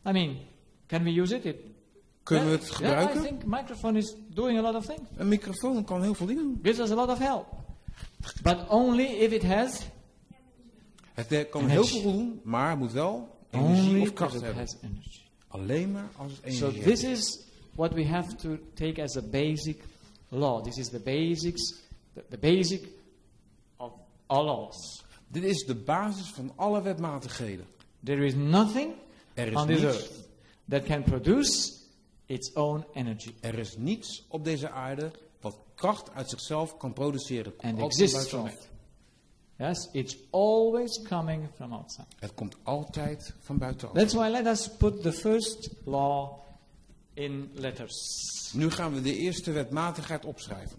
I mean, can we use it? Kunnen we het gebruiken? Yeah, I think microphone is doing a lot of things. Een microfoon kan heel veel dingen doen. Gives us a lot of help. But only if it has Het kan heel veel doen, maar het moet wel energie of kracht hebben. Energy. Alleen maar als het energie So heeft. this is what we have to take as a basic law. This is the basics, the basic of all laws. Dit is de basis van alle wetmatigheden. There is nothing Er is on this niets. earth that can produce its own energy Er is niets op deze aarde wat kracht uit zichzelf kan produceren. Het komt and altijd exists from buitenaf. it. Yes, it's always coming from outside. Het komt altijd van buitenaf. That's why let us put the first law in letters. Nu gaan we de eerste wetmatigheid opschrijven.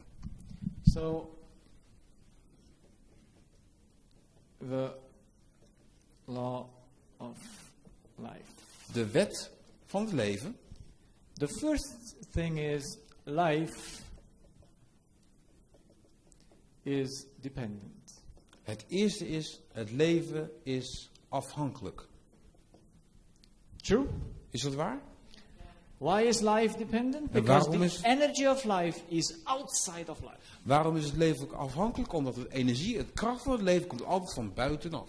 So, the law of life. De wet van het leven. The first thing is life is dependent. Het eerste is, het leven is afhankelijk. True? Is dat waar? Why is life dependent? En Because waarom the is- energy of life is outside of life. Waarom is het leven ook afhankelijk? Omdat het energie, het kracht van het leven komt altijd van buitenaf.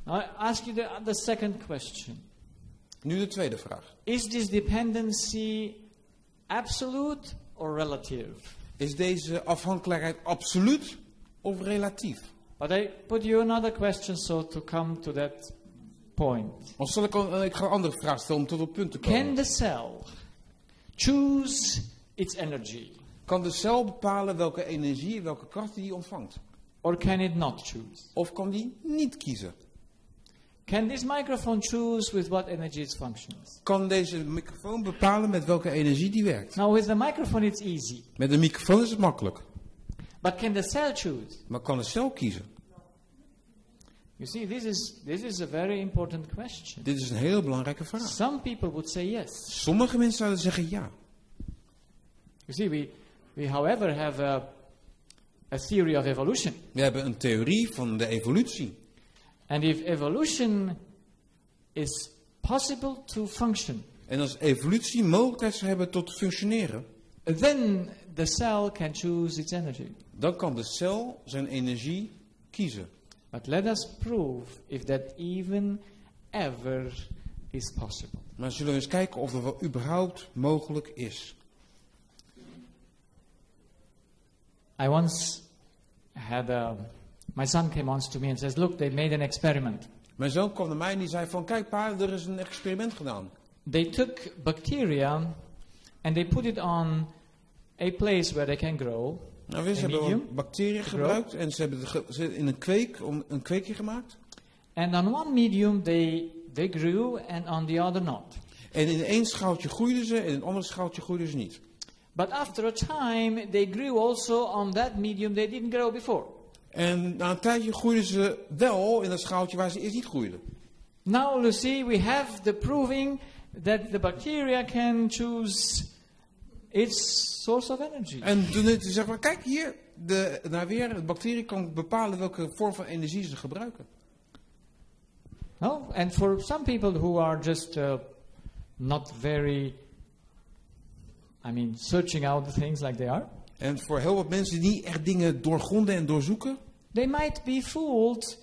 Now I ask you the second question. Nu de tweede vraag. Is this dependency absolute or relative? Is deze afhankelijkheid absoluut of relatief? But I put you another question so to come to that point. Want ik ga een andere vraag stellen om tot op punt te komen. Can the cell choose its energy? Kan de cel bepalen welke energie, welke kracht die ontvangt? Or can it not choose? Of kan die niet kiezen? Can this microphone choose with what energy it functions? Kan deze microfoon bepalen met welke energie die werkt? Now with the microphone it's easy. Met een microfoon is het makkelijk. But can the cell choose? Maar kan de cel kiezen? You see, this is a very important question. Dit is een hele belangrijke vraag. Some people would say yes. Sommige mensen zouden zeggen ja. You see, we however have a theory of evolution. We hebben een theorie van de evolutie. And if evolution is possible to function, En als evolutie mogelijkheid zou hebben tot functioneren, then the cell can choose its energy. dan kan de cel zijn energie kiezen. But let us prove if that even ever is possible. Maar zullen we eens kijken of dat wel überhaupt mogelijk is. I once had my son came once to me and says, "Look, they made an experiment. Mijn zoon kwam naar mij en die zei van, kijk pa, er is een experiment gedaan. They took bacteria and they put it on a place where they can grow. Nou, ze hebben medium? wel bacteriën gebruikt en ze hebben het in een kweekje gemaakt. And on one medium they grew and on the other not. En in één schaaltje groeiden ze en in een ander schaaltje groeiden ze niet. But after a time they grew also on that medium they didn't grow before. En na een tijdje groeiden ze wel in dat schaaltje waar ze eerst niet groeiden. Now you see we have the proving that the bacteria can choose its source of energy. En toen zeg maar, kijk hier, de bacterie kan bepalen welke vorm van energie ze gebruiken. No? And for some people who are just not very, searching out the things like they are, En voor heel wat mensen die niet echt dingen doorgronden en doorzoeken, they might be fooled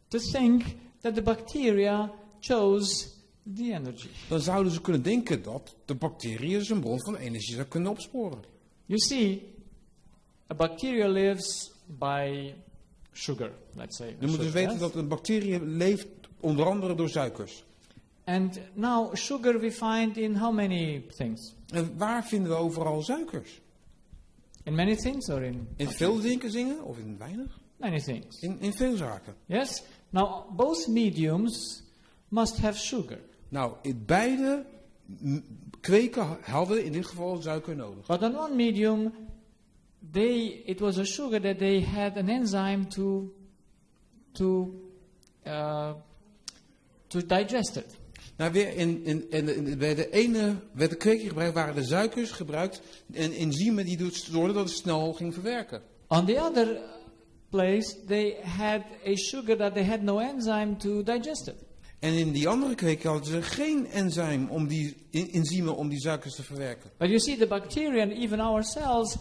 to think that the bacteria chose the energy. dan zouden ze kunnen denken dat de bacteriën dus een bron van energie zou kunnen opsporen. You see, a bacteria lives by sugar, let's say. Je moet dus weten dat een bacterie leeft onder andere door suikers. And now sugar we find in how many things? En waar vinden we overal suikers? In many things or in veel dingen of in weinig? many things? In veel zaken. Yes? Now both mediums must have sugar. Nou, in beide kweken hadden in dit geval suiker nodig. But on one medium, it was a sugar that they had an enzyme to digest it. Nou, weer bij de ene werd de kweekje gebruikt, waren de suikers gebruikt en enzymen die zorgden dat het snel ging verwerken. On the other place, they had a sugar that they had no enzyme to digest it. En in die andere kwekerij hadden ze geen enzym om enzymen om die suikers te verwerken. But you see, the bacteria and even ourselves,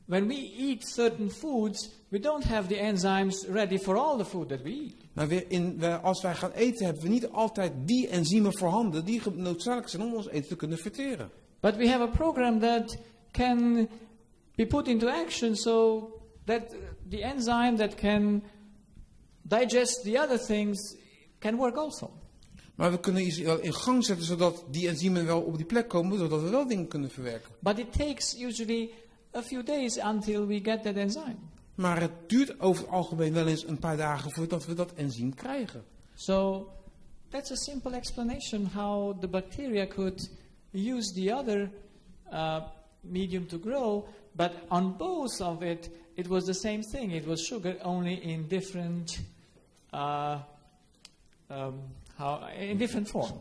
when we eat certain foods, we don't have the enzymes ready for all the food that we eat. Maar als wij gaan eten, hebben we niet altijd die enzymen voorhanden die noodzakelijk zijn om ons eten te kunnen verteren. But we have a program that can be put into action so that the enzyme that can digest the other things can work also. Maar we kunnen iets wel in gang zetten zodat die enzymen wel op die plek komen, zodat we wel dingen kunnen verwerken. But it takes usually a few days until we get that enzyme. Maar het duurt over het algemeen wel eens een paar dagen voordat we dat enzym krijgen. So that's a simple explanation how the bacteria could use the other medium to grow, but on both of it, it was the same thing. It was sugar, only in different in different form.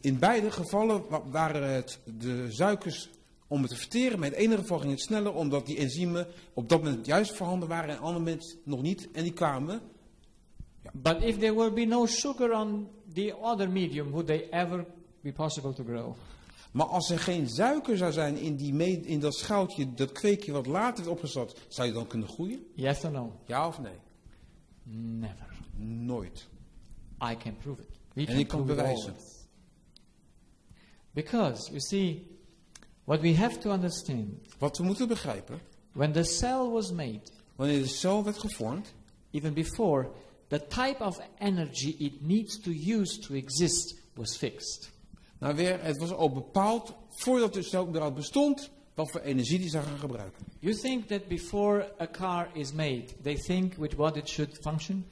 In beide gevallen waren het de suikers om het te verteren. Maar in het ene geval ging het sneller omdat die enzymen op dat moment juist voorhanden waren en op het andere moment nog niet. En die kwamen. Ja. But if there will be no sugar on the other medium, would they ever be possible to grow? Maar als er geen suiker zou zijn in dat schoutje, dat kweekje wat later is opgezet, zou je dan kunnen groeien? Yes or no? Ja of nee? Never. Nooit. I can prove it. We en ik kan bewijzen. Because, you see, what we have to understand. Wat we moeten begrijpen. When the cell was made. Wanneer de cel werd gevormd. Even before, the type of energy it needs to use to exist was fixed. Nou weer, het was al bepaald voordat de cel überhaupt bestond, wat voor energie die zou gaan gebruiken. You think that before a car is made, they think with what it should function?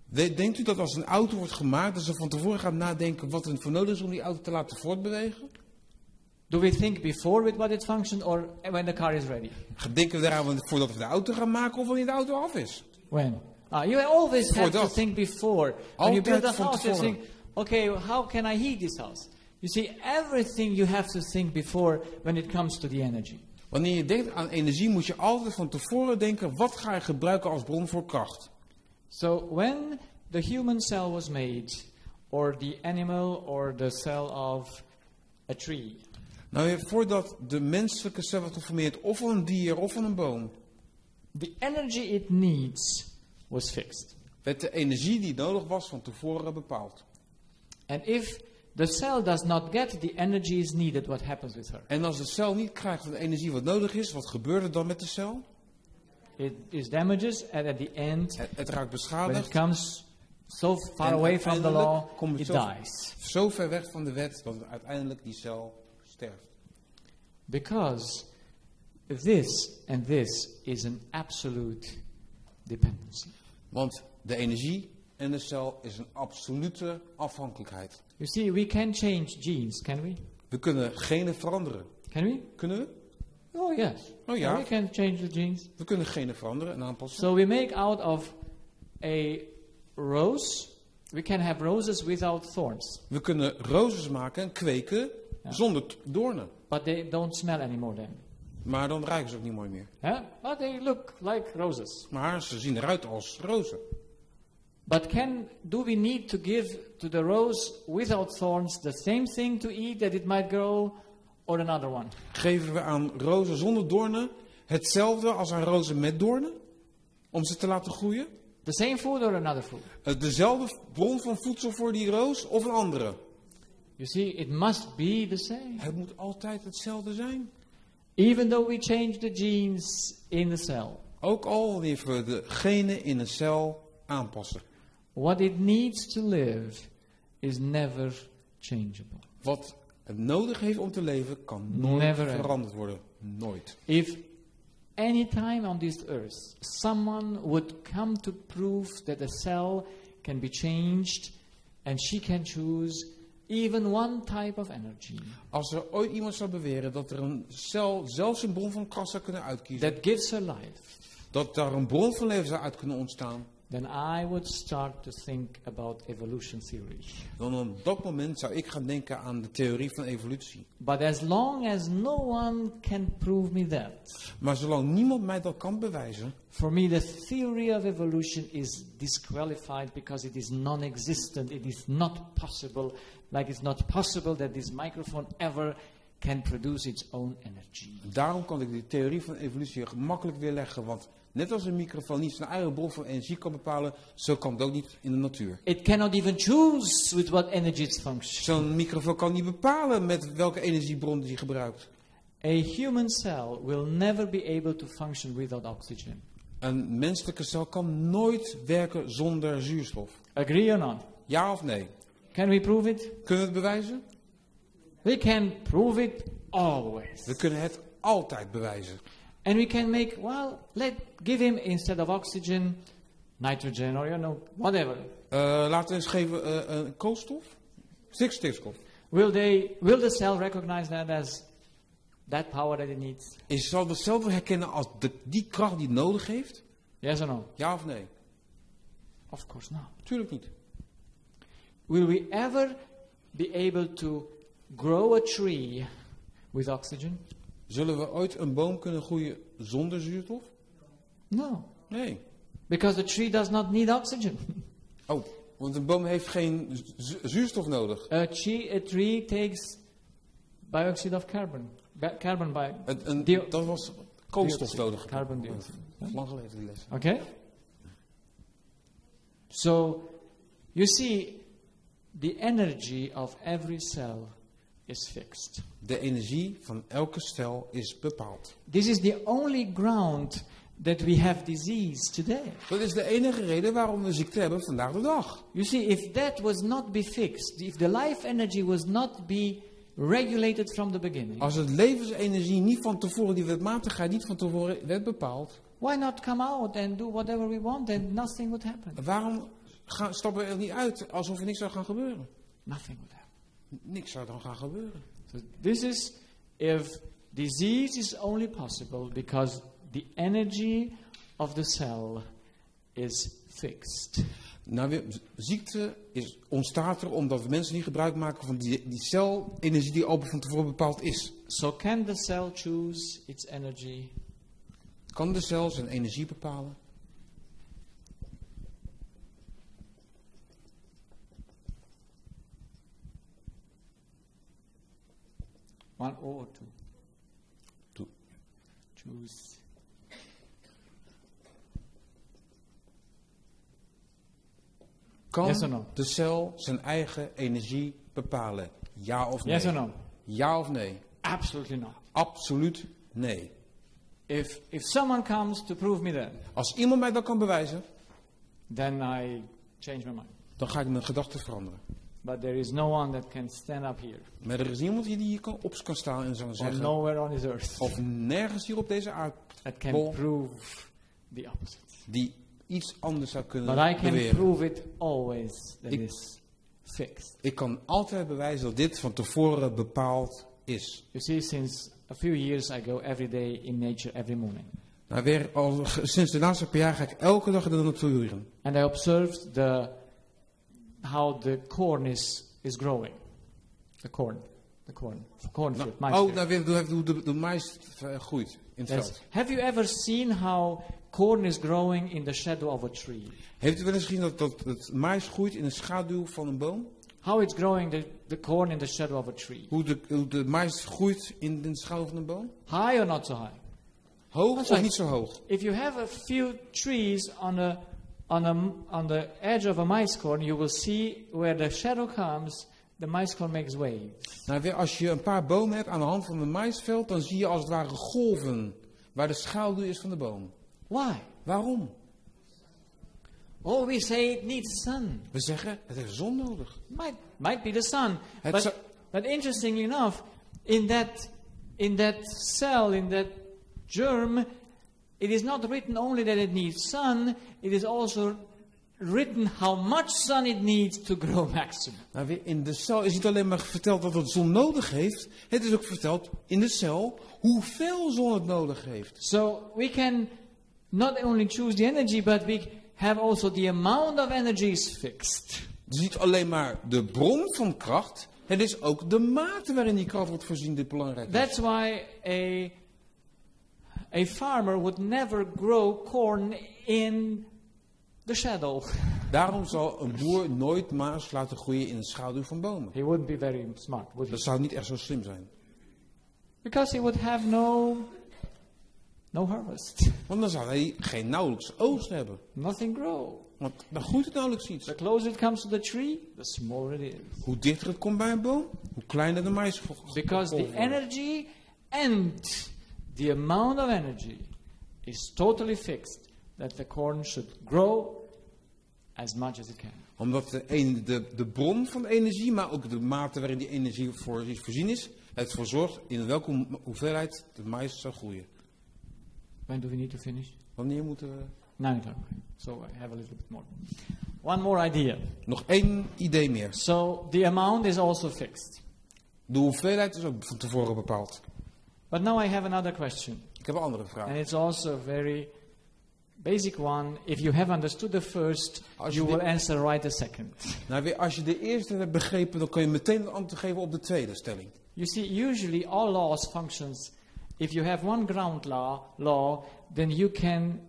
Denkt u dat als een auto wordt gemaakt, dat ze van tevoren gaan nadenken wat er voor nodig is om die auto te laten voortbewegen? Do we think before with what it functions or when the car is ready? Denken we eraan voordat we de auto gaan maken of wanneer de auto af is? When? You always have to think before. When you build a house, you think, okay, how can I heat this house? You see, everything you have to think before when it comes to the energy. Wanneer je denkt aan energie, moet je altijd van tevoren denken, wat ga je gebruiken als bron voor kracht? So when the human cell was made, or the animal, or the cell of a tree. Nou, voordat de menselijke cel wordt geformeerd, of van een dier, of van een boom. The energy it needs was fixed. Werd de energie die nodig was van tevoren bepaald. And if the cell does not get the energy is needed, what happens with her? En als de cel niet krijgt de energie wat nodig is, wat gebeurt er dan met de cel? It is damages, and at the end, het raakt beschadigd. When it comes so far away from the law, it dies. Zo ver weg van de wet dat uiteindelijk die cel sterft. Because this and this is an absolute dependency. Want de energie en de cel is een absolute afhankelijkheid. You see, we can change genes, can we? We kunnen genen veranderen. Can we? Kunnen we? Oh yes. Oh ja. We can change the genes. We kunnen genen veranderen en aanpassen. So we make out of a rose. We can have roses without thorns. We kunnen rozes maken en kweken zonder doornen. But they don't smell anymore then. Maar dan ruiken ze ook niet mooi meer. But they look like roses. Maar ze zien eruit als rozen. But do we need to give to the rose without thorns the same thing to eat that it might grow, or another one? Geven we aan rozen zonder doornen hetzelfde als aan rozen met doornen? Om ze te laten groeien? The same food or another food? Dezelfde bron van voedsel voor die roos of een andere? You see, it must be the same. Het moet altijd hetzelfde zijn. Even though we change the genes in the cell. Ook al wanneer we de genen in een cel aanpassen. What it needs to live is never changeable. Wat het nodig heeft om te leven kan nooit veranderd worden. Nooit. If any time on this earth someone would come to prove that a cell can be changed and she can choose even one type of energy. Als er ooit iemand zou beweren dat er een cel zelfs een bron van kracht zou kunnen uitkiezen. That gives her life. Dat daar een bron van leven zou uit kunnen ontstaan. then I would start to think about evolution theory. Dan op dat moment zou ik gaan denken aan de theorie van evolutie. But as long as no one can prove me that, Maar zolang niemand mij dat kan bewijzen, for me the theory of evolution is disqualified because it is non-existent. It is not possible. Like it's not possible that this microphone ever can produce its own energy. daarom kan ik de theorie van evolutie gemakkelijk weerleggen. Want net als een microfoon niet zijn eigen bron van energie kan bepalen, zo kan het ook niet in de natuur. It cannot even choose with what energy it functions. Zo'n microfoon kan niet bepalen met welke energiebron die gebruikt. A human cell will never be able to function without oxygen. Een menselijke cel kan nooit werken zonder zuurstof. Agree or not? Ja of nee? Can we prove it? Kunnen we het bewijzen? We can prove it always. We kunnen het altijd bewijzen. And we can make, give him instead of oxygen, nitrogen or whatever. Laten we eens geven koolstof? Stikstof. Will the cell recognize that as that power that it needs? Zal de cel herkennen als die kracht die het nodig heeft? Yes or no? Ja of nee? Of course not. Tuurlijk niet. Will we ever be able to grow a tree with oxygen? Zullen we ooit een boom kunnen groeien zonder zuurstof? No. Nee. Because the tree does not need oxygen. Oh, want een boom heeft geen zuurstof nodig. A tree takes dioxide of carbon. Dat was koolstof nodig. Carbon dioxide. Lang geleden die les. Okay? So, you see, the energy of every cell is fixed. De energie van elke cel is bepaald. This is the only ground that we have disease today. Dat is de enige reden waarom we ziekte hebben vandaag de dag. You see, if that was not be fixed, if the life energy was not be regulated from the beginning, Als het levensenergie niet van tevoren, die wetmatigheid niet van tevoren werd bepaald, why not come out and do whatever we want and nothing would happen? waarom stappen we er niet uit alsof er niks zou gaan gebeuren? Nothing would happen. Niks zou dan gaan gebeuren. So this is if disease is only possible because the energy of the cell is fixed. Nou, ziekte ontstaat er omdat mensen niet gebruik maken van die celenergie die al van tevoren bepaald is. So can the cell choose its energy? Kan de cel zijn energie bepalen? One or two? Two. Choose. Kan Yes or no? de cel zijn eigen energie bepalen? Ja of nee? Yes or no? Ja of nee? Absolutely not. Absoluut nee. If someone comes to prove me that, Als iemand mij dat kan bewijzen, then I change my mind. dan ga ik mijn gedachten veranderen. But there is no one that can stand up here. Maar er is niemand die hier op kan staan en zou Or zeggen, nowhere on this earth of nergens hier op deze that can aardbol, prove the opposite. die iets anders zou kunnen But I can beweren. prove it always that is fixed. Ik kan altijd bewijzen dat dit van tevoren bepaald is. You see, since a few years I go every day in nature every morning. Nou, weer al sinds de laatste paar jaar ga ik elke dag er naartoe gaan. And I observed how the corn is growing. The corn fruit, Nou weer hoe de mais groeit in het veld. Have you ever seen how corn is growing in the shadow of a tree? Heeft u wel eens gezien dat het mais groeit in de schaduw van een boom? How it's growing the corn in the shadow of a tree? Hoe de mais groeit in de schaduw van een boom? High or not so high? Hoog That's of right. niet zo hoog? If you have a few trees on the edge of a mice corn, you will see where the shadow comes, the mice corn makes waves. Nou, weer als je een paar bomen hebt aan de hand van een maisveld, dan zie je als het ware golven waar de schaduw is van de boom. Why? Waarom? Oh, we say it needs sun. We zeggen, het heeft zon nodig. Might be the sun. Het But interestingly enough, in that cell, in that germ, it is not written only that it needs sun, it is also written how much sun it needs to grow maximum. Nou, weer in de cel is niet alleen maar verteld dat het zon nodig heeft, het is ook verteld in de cel hoeveel zon het nodig heeft. So we can not only choose the energy, but we have also the amount of energy is fixed. Het is niet alleen maar de bron van kracht, het is ook de mate waarin die kracht wordt voorzien die belangrijk is. That's why a farmer would never grow corn in the shadow. Daarom zal een boer nooit maïs laten groeien in de schaduw van bomen. He wouldn't be very smart, would he? Dat zou niet echt zo slim zijn. Because he would have no harvest. Want dan zou hij geen nauwelijks oogst hebben. Nothing grow. Want dan groeit het nauwelijks iets. The closer it comes to the tree, the smaller it is. Hoe dichter het komt bij een boom, hoe kleiner de maïs Because the energy and the amount of energy is totally fixed. That the corn should grow as much as it can. Omdat de bron van de energie, maar ook de mate waarin die energie voorzien is, het ervoor zorgt in welke hoeveelheid de maïs zal groeien. When do we need to finish? Wanneer moeten we... 9 o'clock. So I have a little bit more. One more idea. Nog één idee meer. So the amount is also fixed. De hoeveelheid is ook van tevoren bepaald. But now I have another question. Ik heb een andere vraag. And it's also a very basic one. If you have understood the first, you will answer right the second. Nou, weer, als je de eerste hebt begrepen, dan kun je meteen het antwoord geven op de tweede stelling. You see, usually all laws functions. If you have one ground law, then you can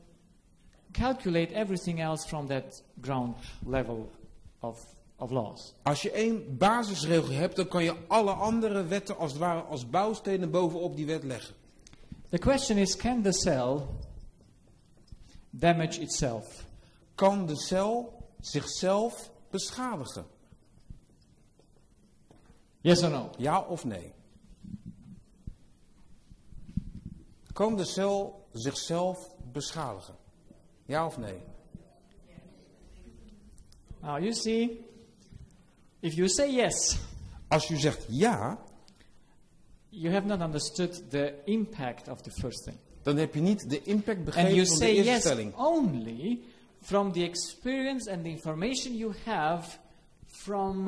calculate everything else from that ground level of laws. Als je één basisregel hebt, dan kan je alle andere wetten als het ware als bouwstenen bovenop die wet leggen. The question is, can the cell damage itself? Kan de cel zichzelf beschadigen? Yes or no? Ja of nee? Kan de cel zichzelf beschadigen? Ja of nee? Now you see, if you say yes, Als u zegt ja, you have not understood the impact of the first thing. dan heb je niet de impact And begrepen you van de say eerste yes stelling. only from the experience and the information you have from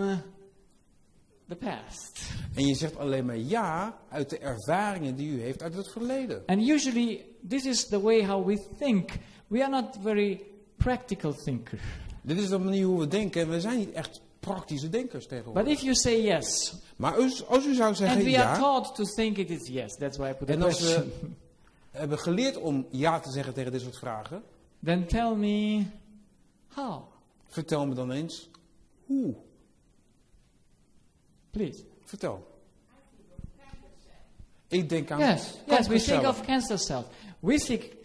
the past. En je zegt alleen maar ja uit de ervaringen die u heeft uit het verleden. And usually this is the way how we think. We are not very practical thinkers. Dit is de manier hoe we denken en we zijn niet echt praktische denkers tegenwoordig. But if you say yes, Maar als u zou and zeggen we are ja, taught to think it is yes, that's why I put the en als question. we hebben geleerd om ja te zeggen tegen dit soort vragen, Then tell me how. vertel me dan eens hoe. Please. Vertel. Ik denk aan Yes, we think kankercellen. of cancer cells. We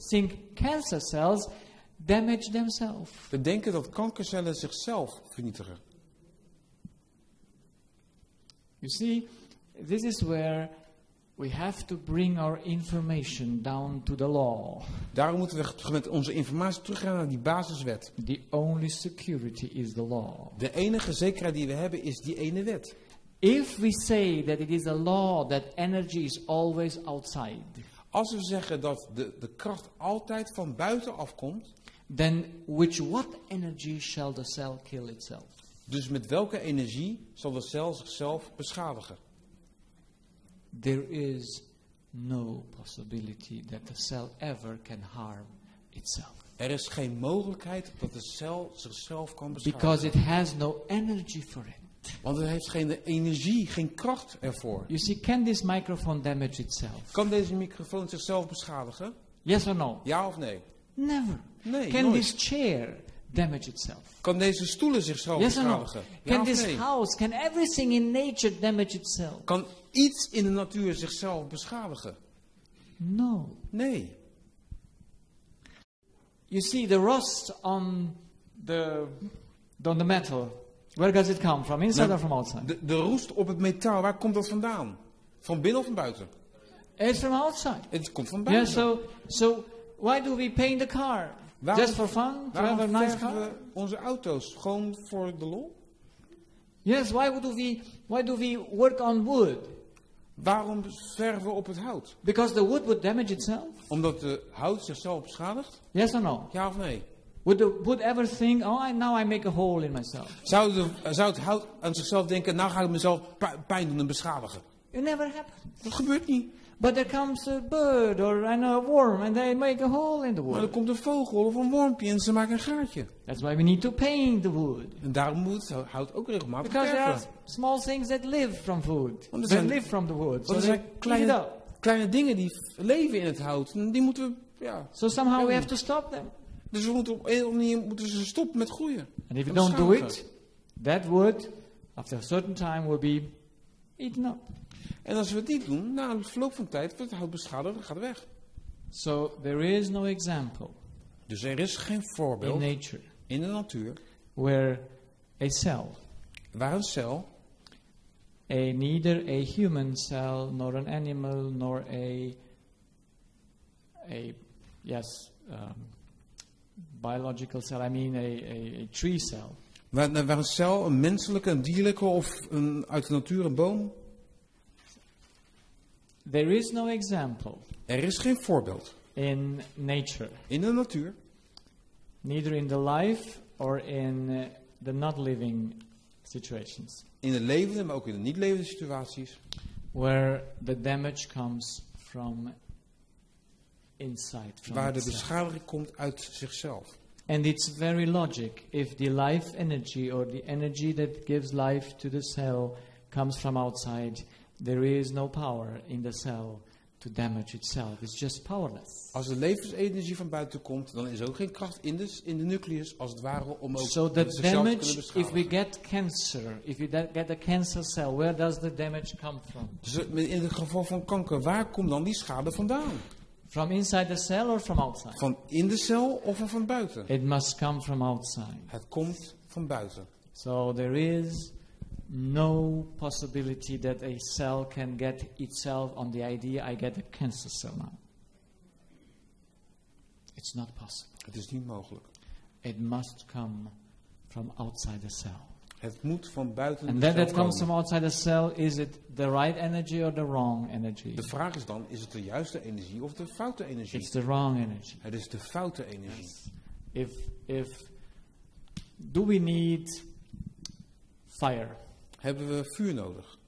think cancer cells damage themselves. We denken dat kankercellen zichzelf vernietigen. You see, this is where we have to bring our information down to the law. Daarom moeten we met onze informatie teruggaan naar die basiswet. The only security is the law. De enige zekerheid die we hebben is die ene wet. If we say that it is a law that energy is always outside, Als we zeggen dat de kracht altijd van buiten afkomt, then what energy shall the cell kill itself? dus met welke energie zal de cel zichzelf beschadigen? There is no possibility that the cell ever can harm itself. Er is geen mogelijkheid dat de cel zichzelf kan Because beschadigen. it has no energy for it. Want het heeft geen energie, geen kracht ervoor. You see, can this microphone damage itself? Kan deze microfoon zichzelf beschadigen? Yes or no? Ja of nee? Never. Nee, Can nooit. this chair damage itself? Kan deze stoelen zichzelf Yes or no? beschadigen? Ja Can of this nee? house, can everything in nature damage itself? Kan iets in de natuur zichzelf beschadigen? No. Nee. You see, the rust on the metal, where does it come from? Inside Nou, or from outside? De roest op het metaal, waar komt dat vandaan? Van binnen of van buiten? It's from outside. Het komt van Yeah, buiten. so why do we paint the car? Waarom- Just for fun? To Waarom have a nice verven car? we onze auto's? Gewoon voor de lol? Yes, why do we work on wood? Waarom verven we op het hout? Because the wood would damage itself? Omdat de hout zichzelf beschadigt? Yes or no? Ja of nee? Would the wood ever think, now I make a hole in myself? Zou het hout aan zichzelf denken, nou ga ik mezelf pijn doen en beschadigen? It never happens. Dat gebeurt niet. But there comes a bird or a worm and they make a hole in the Maar er wood. komt een vogel of een wormpje en ze maken een gaatje. That's why we need to paint the wood. En daarom moet het hout ook regelmatig Because there are verven. small things that live from food. Want er That zijn- live from the wood. Want So er they zijn clean it up. kleine dingen die leven in het hout. En die moeten we, ja. So somehow we have to stop them. Dus we moeten op een of andere manier moeten ze stoppen met groeien. And if you Dat don't do beschadigen. it, that wood, after a certain time, will be eaten up. En als we het niet doen, na het verloop van tijd wordt het hout beschadigd en gaat weg. So there is no example Dus er is geen in voorbeeld nature in de natuur where a cell, waar een cel, neither a human cell, nor an animal, nor a biological cell, I mean a tree cell, waar een cel, een menselijke, een dierlijke of uit de natuur een boom. there is no example Er is geen voorbeeld in nature, in de natuur, neither in the life or in the not living situations, in de levende, maar ook in de niet levende situaties, where the damage comes from inside, from waar de itself. beschadiging komt uit zichzelf. And it's very logic. If the life energy or the energy that gives life to the cell comes from outside, there is no power in the cell to damage itself. It's just powerless. Als de levensenergie van buiten komt, dan is er ook geen kracht in de nucleus, als het ware, om ook So the zichzelf te kunnen damage, if beschadigen. we get cancer, if you get a cancer cell, where does the damage come from? Dus in het geval van kanker, waar komt dan die schade vandaan? From inside the cell or from outside? Van in de cel of van buiten? It must come from outside. Het komt van buiten. So there is no possibility that a cell can get itself on the idea, I get a cancer cell now. It's not possible. Het is niet mogelijk. It must come from outside the cell. Het moet van buiten And de then cel that comes komen. from outside the cell, is it the right energy or the wrong energy? De vraag is dan, is het de juiste energie of de foute energie? It's the wrong energy. Het is de foute energie. If do we need fire, Hebben we vuur nodig?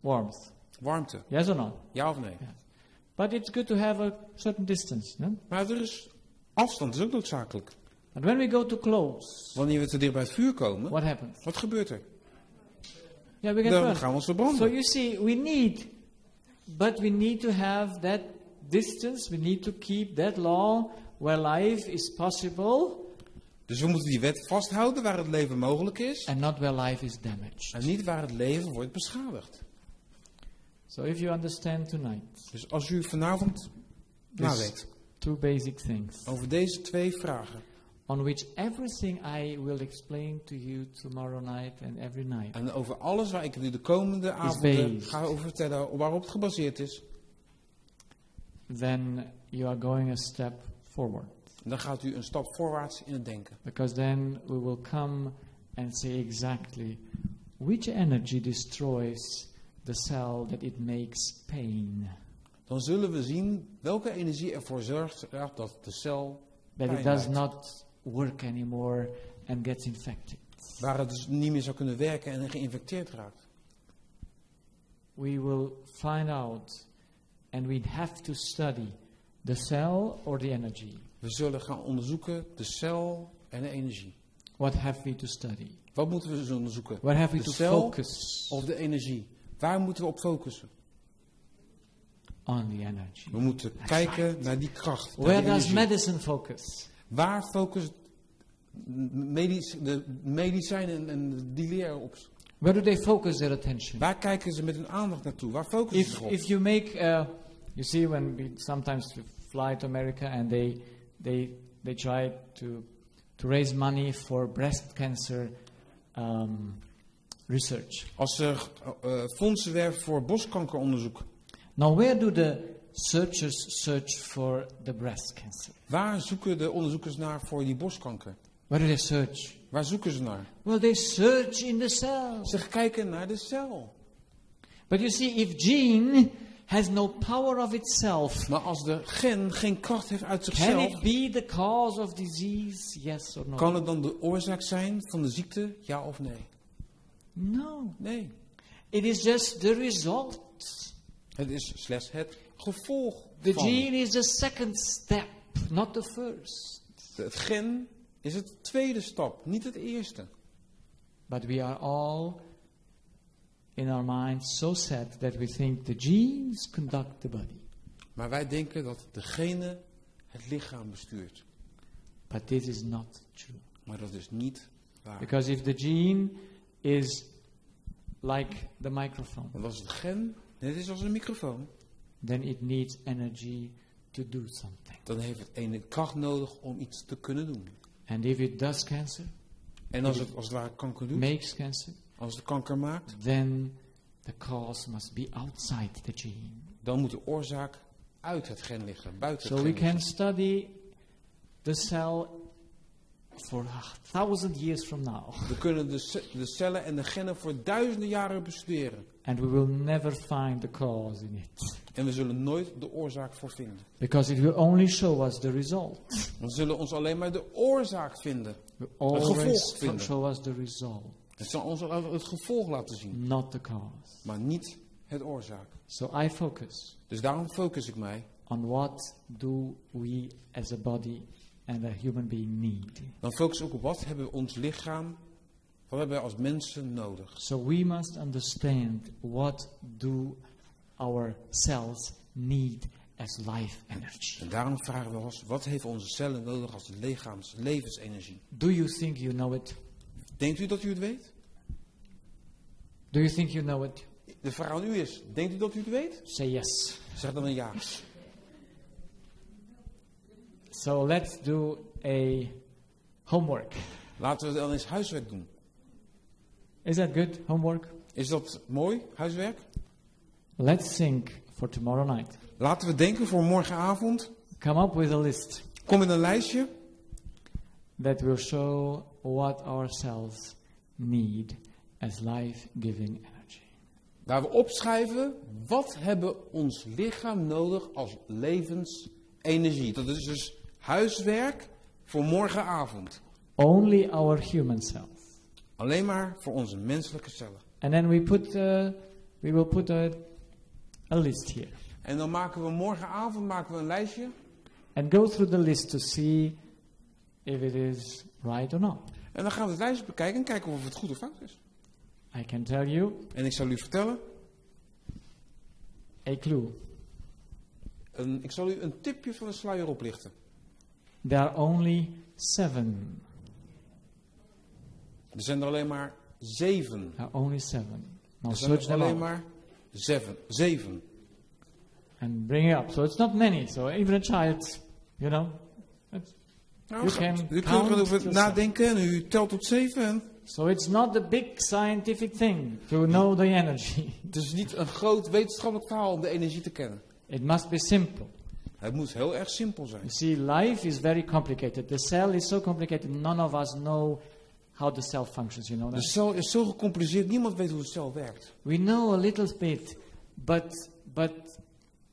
warmth? Warmte? Yes or no? Ja of nee? Yes. But it's good to have a certain distance, no? Maar er is afstand, is ook noodzakelijk. But when we go too close, Wanneer we te dicht bij het vuur komen, what happens? wat gebeurt er? Yeah, we get Dan burned. gaan we ons So verbranden. you see, we need to have that distance. We need to keep that law where life is possible Dus we moeten die wet vasthouden waar het leven mogelijk is. and not where life is damaged. En niet waar het leven wordt beschadigd. So if you understand tonight, Dus als u vanavond nadenkt two basic things over deze twee vragen. on which everything I will explain to you tomorrow night and every night En over alles waar ik u de komende avonden based. ga over vertellen, waarop het gebaseerd is. then you are going a step forward. Dan gaat u een stap voorwaarts in het denken. Because then we will come and say exactly which energy destroys the cell that it makes pain. Dan zullen we zien welke energie ervoor zorgt dat de cel That it pijn does lijdt. not work anymore and gets infected. Waar het dus niet meer zou kunnen werken en geïnfecteerd raakt. We will find out and we have to study the cell or the energy. We zullen gaan onderzoeken de cel en de energie. What have we to study? Wat moeten we dus onderzoeken? Where have we De to cel focus of de energie? Waar moeten we op focussen? on the energy? We moeten kijken naar die kracht. Naar Where die does energie. medicine focus? Waar focust de medicijnen en die leer op? Where do they focus their attention? Waar kijken ze met hun aandacht naartoe? Waar focussen ze op? If you make, you see when we sometimes fly to America and they try to raise money for breast cancer research. Als ze fondsen werven voor borstkankeronderzoek. Now where do the searchers search for the breast cancer? Waar zoeken de onderzoekers naar voor die borstkanker? Where do they search? Waar zoeken ze naar? Well, they search in the cell. Ze kijken naar de cel. But you see, if gene has no power of itself, Maar als de gen geen kracht heeft uit can zichzelf, it be the cause of disease? Yes or no? kan het dan de oorzaak zijn van de ziekte? Ja of nee? No. Nee. It is just the result Het is slechts het gevolg The van. gene is the second step, not the first. Het gen is het tweede stap, niet het eerste. But we are all in our minds so set that we think the genes conduct the body. Maar wij denken dat de gene het lichaam bestuurt. But this is not true. Maar dat is niet waar. Because if the gene is like the microphone, Want als het gen net is als een microfoon, then it needs energy to do something. dan heeft het ene kracht nodig om iets te kunnen doen. And if it does cancer, En als het als het ware kanker doet, makes cancer, als het kanker maakt, then the cause must be outside the gene. dan moet de oorzaak uit het gen liggen, buiten So het we gen can liggen. study the cell for 1,000 years from now. We kunnen de cellen en de genen voor duizenden jaren bestuderen. And we will never find the cause in it. En we zullen nooit de oorzaak voor vinden. Because it will only show us the result. We zullen ons alleen maar de oorzaak vinden. We gevolg always vinden. show us the result, Het zal ons het gevolg laten zien, not the cause. maar niet het oorzaak. So I focus Dus daarom focus ik mij. on what do we as a body and a human being need. Dan focus ik ook op wat hebben we ons lichaam, wat hebben we als mensen nodig. So we must understand what do our cells need as life energy. En daarom vragen we ons, wat heeft onze cellen nodig als levensenergie? Do you think you know it? Denkt u dat u het weet? Do you think you know it? De vraag aan u is, denkt u dat u het weet? Say yes. Zeg dan een ja. So let's do a homework. Laten we dan eens huiswerk doen. Is that good, homework? Is dat mooi, huiswerk? Let's think for tomorrow night. Laten we denken voor morgenavond. Come up with a list Kom met een lijstje that will show what our cells need as life-giving energy. waar we opschrijven wat hebben ons lichaam nodig als levensenergie. Dat is dus huiswerk voor morgenavond. Only our human cells. Alleen maar voor onze menselijke cellen. And then we will put a list here. En dan maken we morgenavond een lijstje. And go through the list to see if it is right or not. En dan gaan we het lijstje bekijken en kijken of het goed of fout is. I can tell you En ik zal u vertellen, a clue. ik zal u een tipje van de sluier oplichten. There are only 7. Er zijn er alleen maar 7. There are only 7. Now Er zijn search er them alleen out maar 7. and bring it up. So it's not many. So even a child, you know. Nou, You can u kunt count erover yourself. nadenken en u telt tot 7. So it's not the big scientific thing to know the energy. Het is niet een groot wetenschappelijk verhaal om de energie te kennen. It must be simple. Het moet heel erg simpel zijn. You see, life is very complicated. The cell is so complicated, none of us know how the cell functions, you know De that? cel is zo gecompliceerd, niemand weet hoe de cel werkt. We know a little bit, but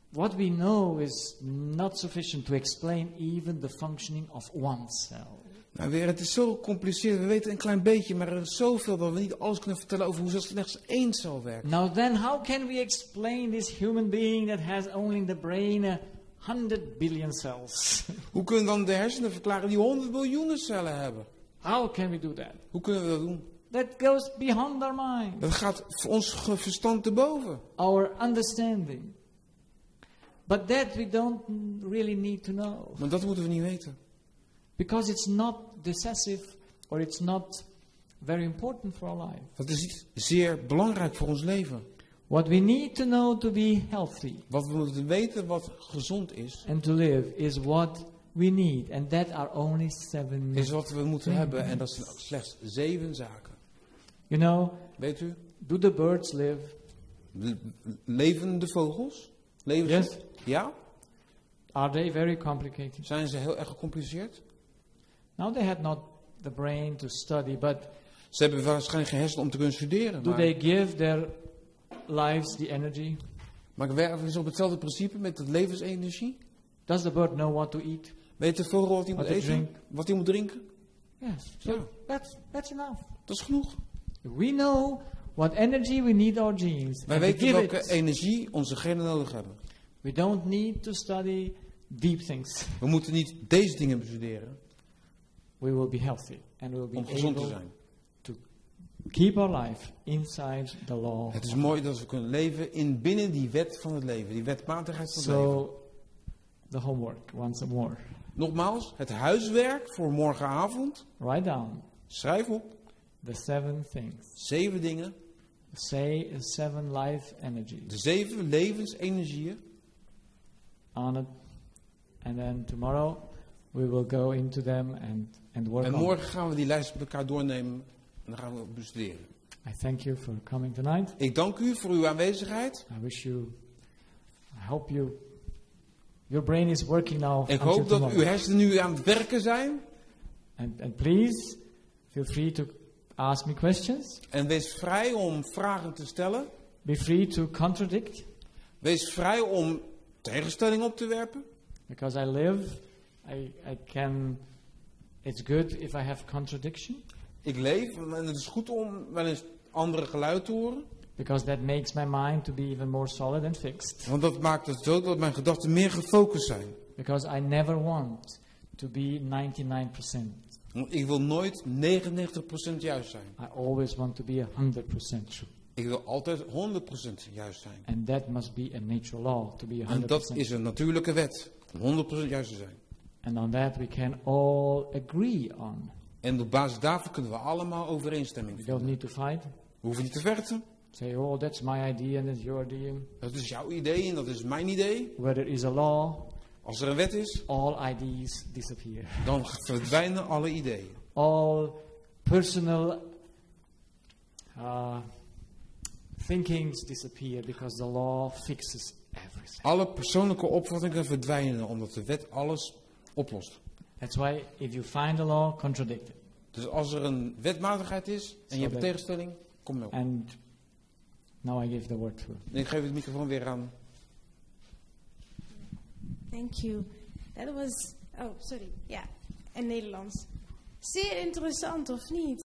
what we know is not sufficient to explain even the functioning of one cell. Nou weer, het is zo gecompliceerd, we weten een klein beetje, maar er is zoveel dat we niet alles kunnen vertellen over hoe slechts één cel werkt. Now then, how can we explain this human being that has only in the brain 100 billion cells? Hoe kunnen we dan de hersenen verklaren die 100 biljoenen cellen hebben? How can we do that? Hoe kunnen we dat doen? That goes beyond our mind, Dat gaat voor ons verstand te boven. our understanding. But that we don't really need to know. Maar dat moeten we niet weten. Because it's not decisive or it's not very important for our life. Dat is niet zeer belangrijk voor ons leven. What we need to know to be healthy Wat we moeten weten wat gezond is, and to live is what we need. And that are only 7. is wat we moeten hebben. En dat zijn slechts 7 zaken. You know, Weet u? do the birds live? Leven de vogels? Leven Yes. ze? Ja? Are they very complicated? Zijn ze heel erg gecompliceerd? Now they had not the brain to study, but Ze hebben waarschijnlijk geen hersenen om te kunnen studeren. do they give their lives the energy? Maar werken ze op hetzelfde principe met de levensenergie? Does the bird know what to eat? Weet de vogel wat hij moet What to eten? drink? Wat hij moet drinken? Yes. So Ja. that's enough. Dat is genoeg. We know what energy we need our genes. Wij and we weten give welke it. energie onze genen nodig hebben. We don't need to study deep things. We moeten niet deze dingen bestuderen We will be healthy and we will be om gezond te able zijn. to keep our life inside the law. Het is mooi dat we kunnen leven binnen die wet van het leven, die wetmatigheid van het leven. So, the homework once more. Nogmaals, het huiswerk voor morgenavond. Write down Schrijf op the 7 things. 7 dingen, Say 7 life energies de 7 levensenergieën. on it, and then tomorrow we will go into them and work En on it. morgen gaan we die lijst met elkaar doornemen en dan gaan we bestuderen. I thank you for coming tonight. Ik dank u voor uw aanwezigheid. I hope your brain is working now. Ik until hoop dat tomorrow. uw hersenen nu aan het werken zijn. And please feel free to ask me questions. En wees vrij om vragen te stellen. Be free to contradict, Wees vrij om tegenstellingen op te werpen. because I live. I can. It's good if I have contradiction, Ik leef en het is goed om wel eens andere geluiden te horen. because that makes my mind to be even more solid and fixed. Want dat maakt het zo dat mijn gedachten meer gefocust zijn. Because I never want to be 99%. Want ik wil nooit 99% juist zijn. I always want to be 100% true. Ik wil altijd 100% juist zijn. And that must be a natural law, to be 100%. En dat is een natuurlijke wet. Om 100% juist te zijn. And on that we can all agree on. En op basis daarvan kunnen we allemaal overeenstemming We don't vinden. need to fight. We hoeven niet te vechten. Say, oh, that's my idea and that's your idea. Dat is jouw idee en dat is mijn idee. Where there is a law, Als er een wet is, all ideas disappear. dan verdwijnen alle ideeën. All personal thinkings disappear because the law fixes everything. Alle persoonlijke opvattingen verdwijnen omdat de wet alles oplost. That's why if you find a law, contradict it. Dus als er een wetmatigheid is en je hebt een tegenstelling, kom mee op. And now I give the word to. Ik geef het microfoon weer aan. Thank you. That was... Oh, sorry. Ja, in Nederlands. Zeer interessant, of niet?